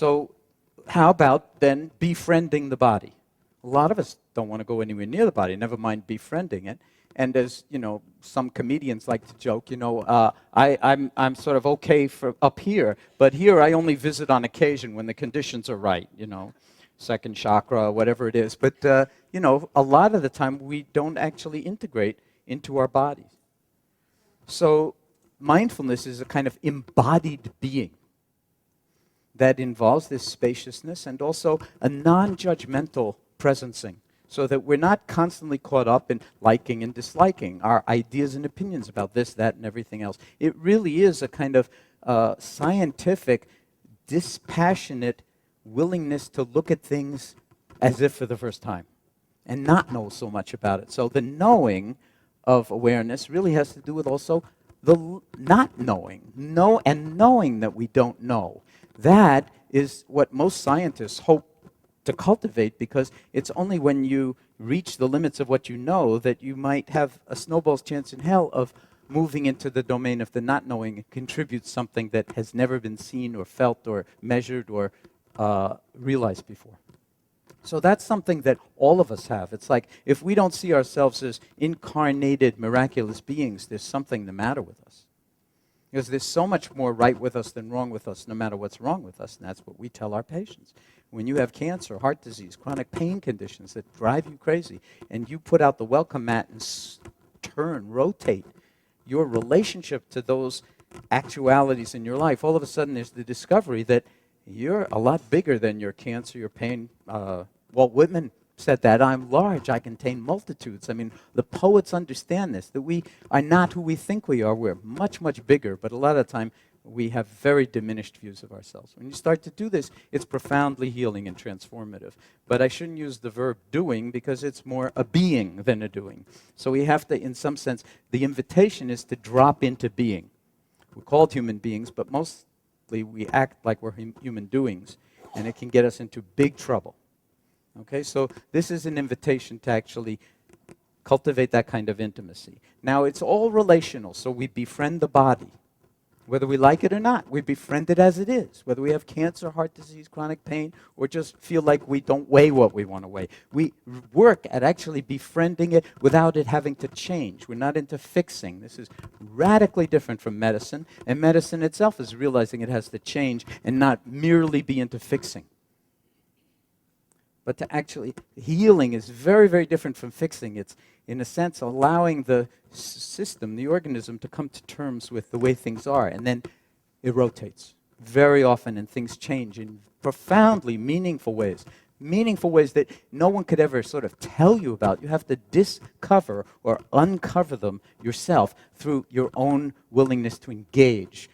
So how about then befriending the body? A lot of us don't want to go anywhere near the body, never mind befriending it. And as, some comedians like to joke, I'm sort of okay for up here, but here I only visit on occasion when the conditions are right, second chakra, whatever it is. But, a lot of the time we don't actually integrate into our bodies. So mindfulness is a kind of embodied being that involves this spaciousness and also a non-judgmental presencing, so that we're not constantly caught up in liking and disliking our ideas and opinions about this, that, and everything else. It really is a kind of scientific, dispassionate willingness to look at things as if for the first time and not know so much about it. So the knowing of awareness really has to do with also the not knowing, knowing that we don't know. That is what most scientists hope to cultivate, because it's only when you reach the limits of what you know that you might have a snowball's chance in hell of moving into the domain of the not knowing and contribute something that has never been seen or felt or measured or realized before. So that's something that all of us have. It's like if we don't see ourselves as incarnated, miraculous beings, there's something the matter with us. Because there's so much more right with us than wrong with us, no matter what's wrong with us, and that's what we tell our patients. When you have cancer, heart disease, chronic pain conditions that drive you crazy, and you put out the welcome mat and rotate your relationship to those actualities in your life, all of a sudden there's the discovery that you're a lot bigger than your cancer, your pain. Walt Whitman said that, I'm large, I contain multitudes. I mean, the poets understand this, that we are not who we think we are. We're much, much bigger, but a lot of the time we have very diminished views of ourselves. When you start to do this, it's profoundly healing and transformative. But I shouldn't use the verb doing, because it's more a being than a doing. So we have to, in some sense, the invitation is to drop into being. We're called human beings, but mostly we act like we're human doings, and it can get us into big trouble. Okay, so this is an invitation to actually cultivate that kind of intimacy. Now, it's all relational, so we befriend the body. Whether we like it or not, we befriend it as it is. Whether we have cancer, heart disease, chronic pain, or just feel like we don't weigh what we want to weigh. We work at actually befriending it without it having to change. We're not into fixing. This is radically different from medicine, and medicine itself is realizing it has to change and not merely be into fixing. But to actually, healing is very, very different from fixing. It's, in a sense, allowing the system, the organism, to come to terms with the way things are. And then it rotates very often, and things change in profoundly meaningful ways. Meaningful ways that no one could ever sort of tell you about. You have to discover or uncover them yourself through your own willingness to engage